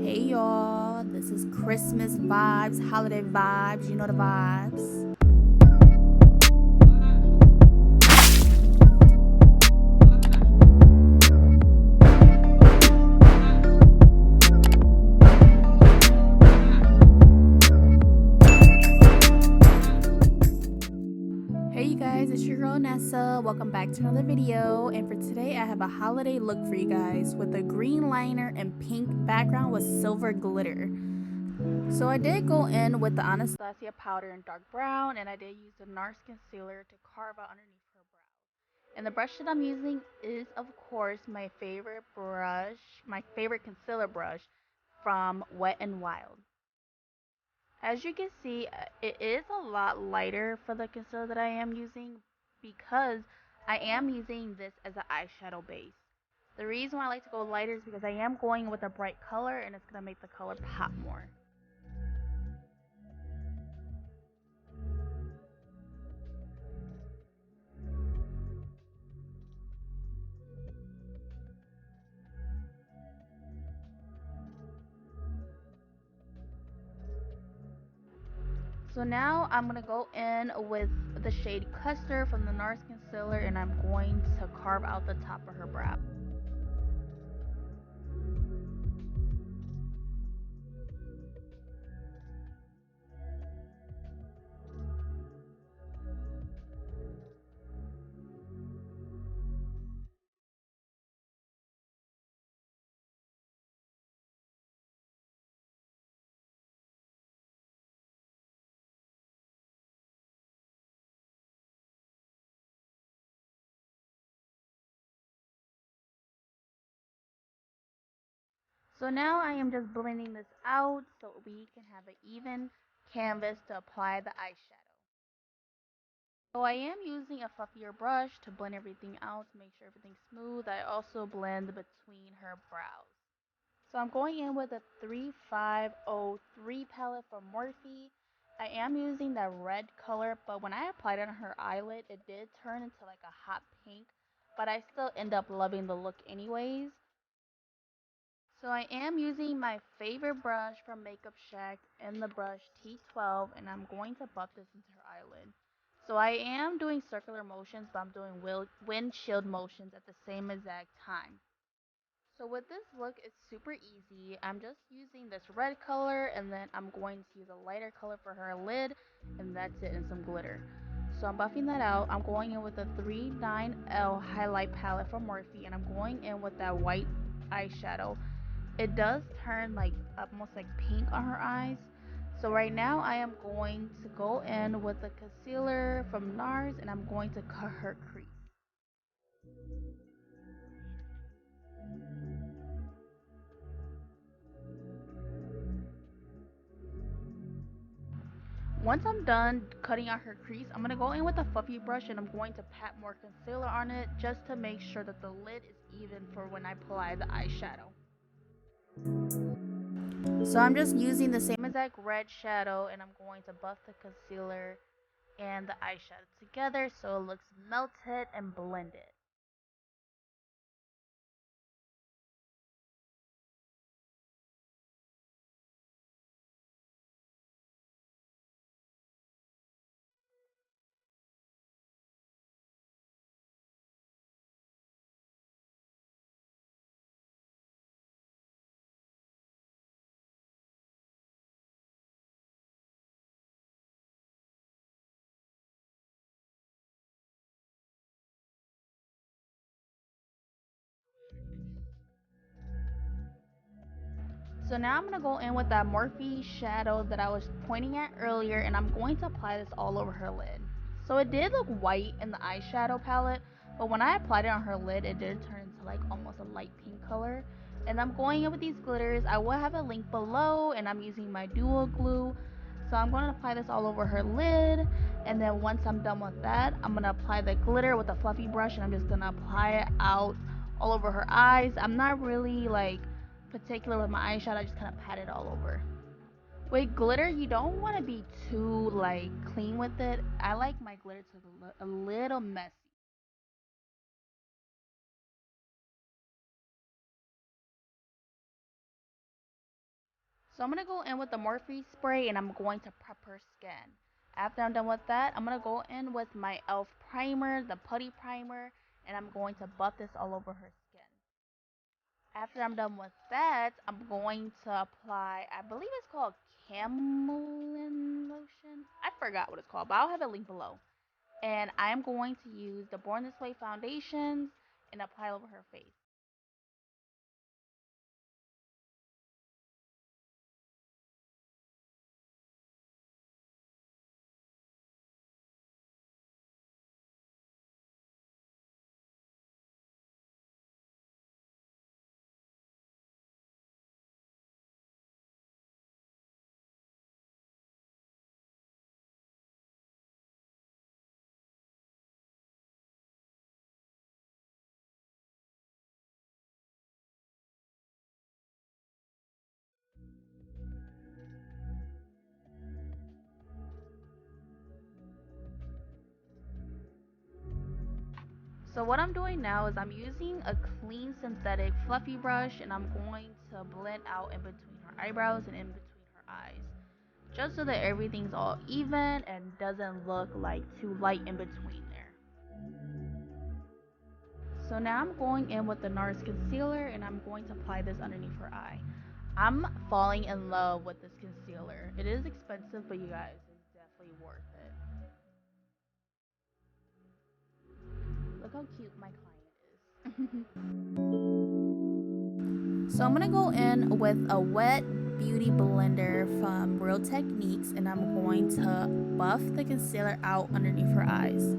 Hey y'all, this is Christmas vibes, holiday vibes, you know the vibes. Hey you guys, it's your girl Nessa. Welcome back to another video, and for today I have a holiday look for you guys with a green liner and pink background with silver glitter. So I did go in with the Anastasia powder in dark brown, and I did use the NARS concealer to carve out underneath her brow. And the brush that I'm using is, of course, my favorite brush, my favorite concealer brush from Wet n Wild. As you can see, it is a lot lighter for the concealer that I am using because I am using this as an eyeshadow base. The reason why I like to go lighter is because I am going with a bright color and it's going to make the color pop more. So now I'm going to go in with the shade Custard from the NARS concealer, and I'm going to carve out the top of her brow. So now I am just blending this out so we can have an even canvas to apply the eyeshadow. So I am using a fluffier brush to blend everything out to make sure everything's smooth. I also blend between her brows. So I'm going in with a 3503 palette from Morphe. I am using that red color, but when I applied it on her eyelid, it did turn into like a hot pink, but I still end up loving the look anyways. So I am using my favorite brush from Makeup Shack in the brush T12, and I'm going to buff this into her eyelid. So I am doing circular motions, but I'm doing windshield motions at the same exact time. So with this look, it's super easy. I'm just using this red color, and then I'm going to use a lighter color for her lid, and that's it, and some glitter. So I'm buffing that out. I'm going in with a 39L highlight palette from Morphe, and I'm going in with that white eyeshadow. It does turn like almost like pink on her eyes. So right now I am going to go in with the concealer from NARS, and I'm going to cut her crease. Once I'm done cutting out her crease, I'm going to go in with a fluffy brush and I'm going to pat more concealer on it just to make sure that the lid is even for when I apply the eyeshadow. So I'm just using the same exact red shadow, and I'm going to buff the concealer and the eyeshadow together so it looks melted and blended. So now I'm going to go in with that Morphe shadow that I was pointing at earlier, and I'm going to apply this all over her lid. So it did look white in the eyeshadow palette, but when I applied it on her lid, it did turn into like almost a light pink color. And I'm going in with these glitters. I will have a link below, and I'm using my dual glue. So I'm going to apply this all over her lid, and then once I'm done with that, I'm going to apply the glitter with a fluffy brush, and I'm just going to apply it out all over her eyes. I'm not really like particular with my eyeshadow. I just kind of pat it all over. With glitter, you don't want to be too like clean with it. I like my glitter to look a little messy. So I'm going to go in with the Morphe spray and I'm going to prep her skin. After I'm done with that, I'm going to go in with my e.l.f. primer, the putty primer, and I'm going to buff this all over her skin. After I'm done with that, I'm going to apply, I believe it's called Calamine Lotion. I forgot what it's called, but I'll have a link below. And I am going to use the Born This Way foundations and apply over her face. So what I'm doing now is I'm using a clean synthetic fluffy brush and I'm going to blend out in between her eyebrows and in between her eyes. Just so that everything's all even and doesn't look like too light in between there. So now I'm going in with the NARS concealer and I'm going to apply this underneath her eye. I'm falling in love with this concealer. It is expensive, but you guys, it's definitely worth it. Look how cute my client is. So I'm going to go in with a wet beauty blender from Real Techniques and I'm going to buff the concealer out underneath her eyes.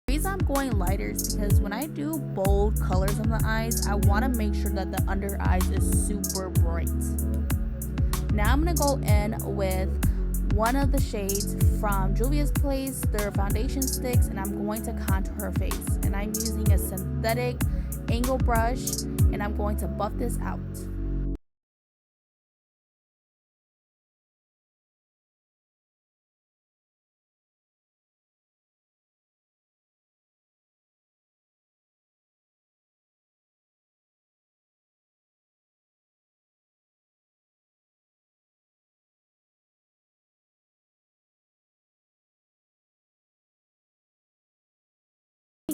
The reason I'm going lighter is because when I do bold colors on the eyes, I want to make sure that the under eyes is super bright. Now I'm going to go in with one of the shades from Juvia's Place, their foundation sticks, and I'm going to contour her face. And I'm using a synthetic angle brush and I'm going to buff this out.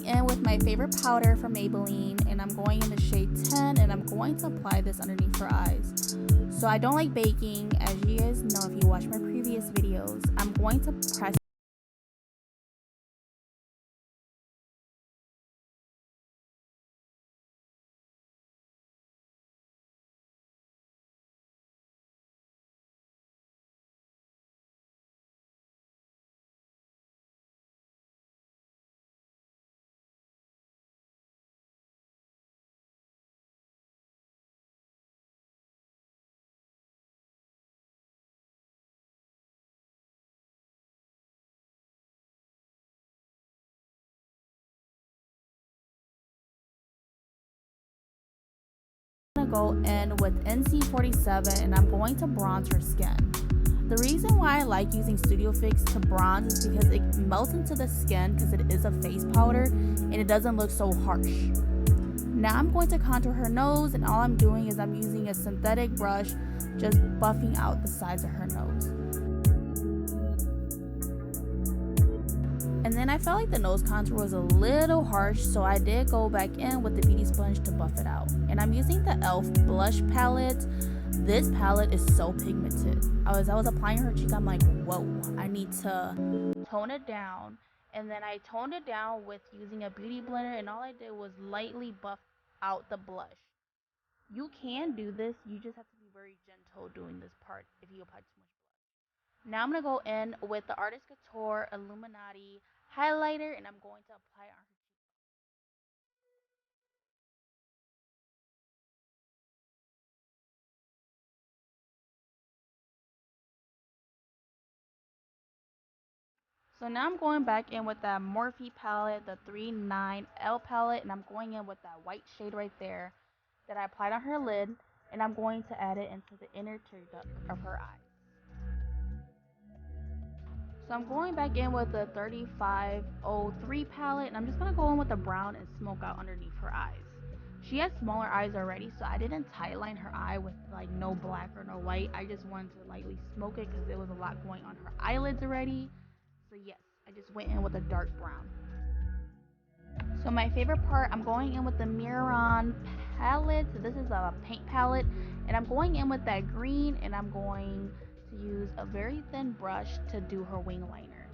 In with my favorite powder from Maybelline and I'm going in the shade 10 and I'm going to apply this underneath her eyes. So I don't like baking, as you guys know if you watch my previous videos. I'm going to press to go in with NC47 and I'm going to bronze her skin. The reason why I like using Studio Fix to bronze is because it melts into the skin because it is a face powder and it doesn't look so harsh. Now I'm going to contour her nose and all I'm doing is I'm using a synthetic brush just buffing out the sides of her nose. And then I felt like the nose contour was a little harsh, so I did go back in with the beauty sponge to buff it out. And I'm using the e.l.f. blush palette. This palette is so pigmented. I was applying her cheek, I'm like, whoa, I need to tone it down. And then I toned it down with using a beauty blender and all I did was lightly buff out the blush. You can do this, you just have to be very gentle doing this part if you apply too much blush. Now I'm going to go in with the Artist Couture Illuminati highlighter, and I'm going to apply it on her cheek. So now I'm going back in with that Morphe palette, the 39L palette, and I'm going in with that white shade right there that I applied on her lid, and I'm going to add it into the inner tear duct of her eye. So I'm going back in with the 3503 palette, and I'm just going to go in with the brown and smoke out underneath her eyes. She has smaller eyes already, so I didn't tightline her eye with like no black or no white. I just wanted to lightly smoke it because there was a lot going on her eyelids already. So yes, I just went in with a dark brown. So my favorite part, I'm going in with the Mehron palette. So this is a paint palette, and I'm going in with that green, and I'm going to use a very thin brush to do her wing liner.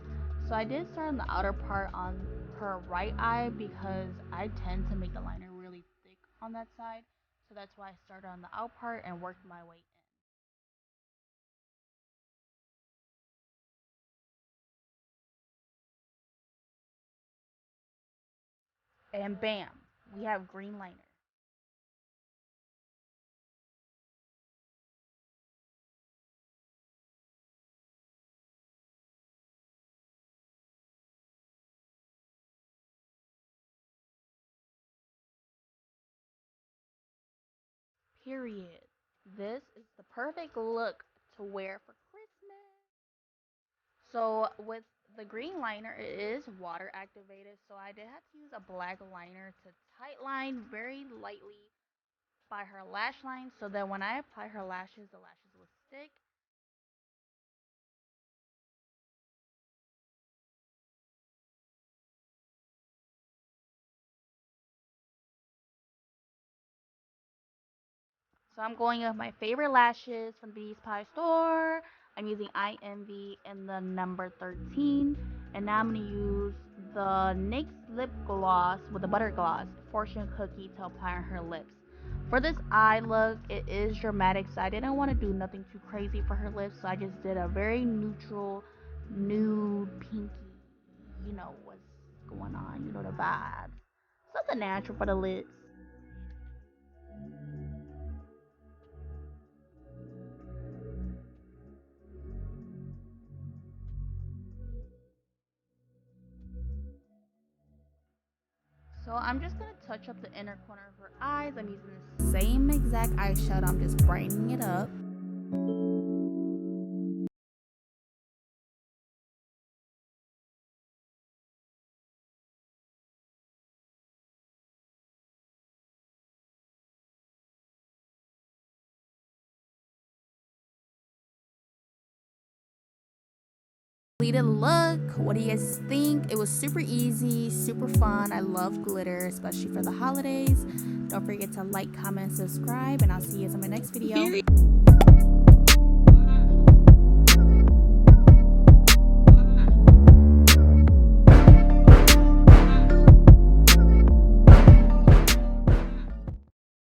So I did start on the outer part on her right eye because I tend to make the liner really thick on that side. So that's why I started on the out part and worked my way in. And bam, we have green liner. Period. This is the perfect look to wear for Christmas. So with the green liner, it is water activated, so I did have to use a black liner to tight line very lightly by her lash line so that when I apply her lashes, the lashes will stick. So I'm going with my favorite lashes from the Beauty Supply store. I'm using I Envy in the number 13. And now I'm going to use the NYX lip gloss with a butter gloss, fortune cookie, to apply on her lips. For this eye look, it is dramatic, so I didn't want to do nothing too crazy for her lips, so I just did a very neutral, nude, pinky. You know what's going on, you know the vibes. Something natural for the lips. So I'm just going to touch up the inner corner of her eyes. I'm using the same exact eyeshadow. I'm just brightening it up. Completed look. What do you guys think? It was super easy, super fun. I love glitter, especially for the holidays. Don't forget to like, comment, subscribe, and I'll see you guys in my next video.